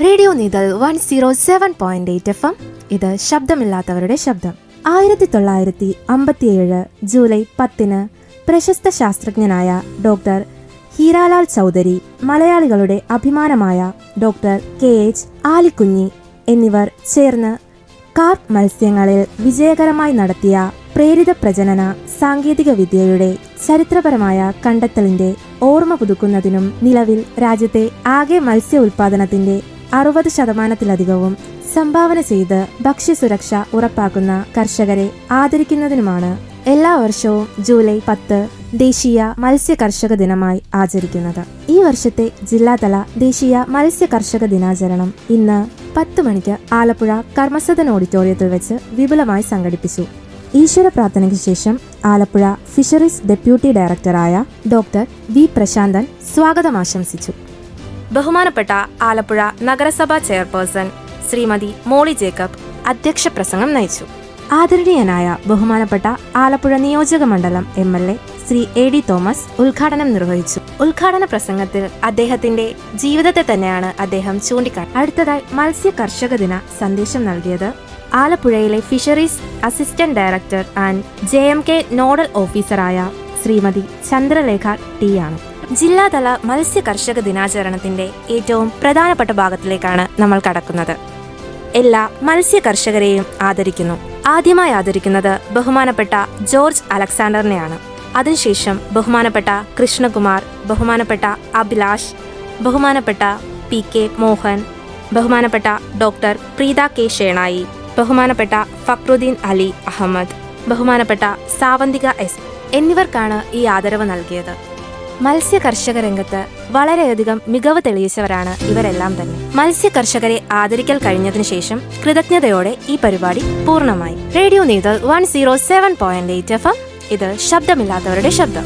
Radio നീതൽ 107.8 FM. ഇത് ശബ്ദമില്ലാത്തവരുടെ ശബ്ദം. 1957 ജൂലൈ 10 പ്രശസ്ത ശാസ്ത്രജ്ഞനായ ഡോക്ടർ ഹീരാലാൽ ചൗധരി, മലയാളികളുടെ അഭിമാനമായ ഡോക്ടർ KH ആലിക്കുഞ്ഞി എന്നിവർ ചേർന്ന് കാർപ്പ് മത്സ്യങ്ങളിൽ വിജയകരമായി നടത്തിയ പ്രേരിത പ്രജനന സാങ്കേതിക വിദ്യയുടെ ചരിത്രപരമായ കണ്ടെത്തലിന്റെ ഓർമ്മ പുതുക്കുന്നതിനും നിലവിൽ രാജ്യത്തെ ആകെ മത്സ്യ ഉൽപാദനത്തിന്റെ 60% സംഭാവന ചെയ്ത് ഭക്ഷ്യസുരക്ഷ ഉറപ്പാക്കുന്ന കർഷകരെ ആദരിക്കുന്നതിനുമാണ് എല്ലാ വർഷവും ജൂലൈ 10 ദേശീയ മത്സ്യ കർഷക ദിനമായി ആചരിക്കുന്നത്. ഈ വർഷത്തെ ജില്ലാതല ദേശീയ മത്സ്യ കർഷക ദിനാചരണം ഇന്ന് 10 മണിക്ക് ആലപ്പുഴ കർമ്മസദൻ ഓഡിറ്റോറിയത്തിൽ വെച്ച് വിപുലമായി സംഘടിപ്പിച്ചു. ഈശ്വര പ്രാർത്ഥനയ്ക്ക് ശേഷം ആലപ്പുഴ ഫിഷറീസ് ഡെപ്യൂട്ടി ഡയറക്ടറായ ഡോക്ടർ വി പ്രശാന്തൻ സ്വാഗതം ആശംസിച്ചു. ബഹുമാനപ്പെട്ട ആലപ്പുഴ നഗരസഭാ ചെയർപേഴ്സൺ ശ്രീമതി മോളി ജേക്കബ് അധ്യക്ഷ പ്രസംഗം നയിച്ചു. ആദരണീയനായ ബഹുമാനപ്പെട്ട ആലപ്പുഴ നിയോജക മണ്ഡലം MLA ശ്രീ AD തോമസ് ഉദ്ഘാടനം നിർവഹിച്ചു. ഉദ്ഘാടന പ്രസംഗത്തിൽ അദ്ദേഹത്തിന്റെ ജീവിതത്തെ തന്നെയാണ് അദ്ദേഹം ചൂണ്ടിക്കാട്ടി. അടുത്തതായി മത്സ്യ കർഷക ദിന സന്ദേശം നൽകിയത് ആലപ്പുഴയിലെ fisheries assistant director and JMK nodal ഓഫീസറായ ശ്രീമതി ചന്ദ്രലേഖ T ആണ്. ജില്ലാതല മത്സ്യ കർഷക ദിനാചരണത്തിന്റെ ഏറ്റവും പ്രധാനപ്പെട്ട ഭാഗത്തിലേക്കാണ് നമ്മൾ കടക്കുന്നത്. എല്ലാ മത്സ്യ കർഷകരെയും ആദരിക്കുന്നു. ആദ്യമായി ആദരിക്കുന്നത് ബഹുമാനപ്പെട്ട ജോർജ് അലക്സാണ്ടറിനെയാണ്. അതിനുശേഷം ബഹുമാനപ്പെട്ട കൃഷ്ണകുമാർ, ബഹുമാനപ്പെട്ട അഭിലാഷ്, ബഹുമാനപ്പെട്ട PK മോഹൻ, ബഹുമാനപ്പെട്ട ഡോക്ടർ പ്രീത K ഷേണായി, ബഹുമാനപ്പെട്ട ഫക്രുദ്ദീൻ അലി അഹമ്മദ്, ബഹുമാനപ്പെട്ട സാവന്തിക S എന്നിവർക്കാണ് ഈ ആദരവ് നൽകിയത്. മത്സ്യ കർഷക രംഗത്ത് വളരെയധികം മികവ് തെളിയിച്ചവരാണ് ഇവരെല്ലാം തന്നെ. മത്സ്യ കർഷകരെ ആദരിക്കൽ കഴിഞ്ഞതിനു ശേഷം കൃതജ്ഞതയോടെ ഈ പരിപാടി പൂർണ്ണമായി. റേഡിയോ നീതൽ 107.8 FM. ഇത് ശബ്ദമില്ലാത്തവരുടെ ശബ്ദം.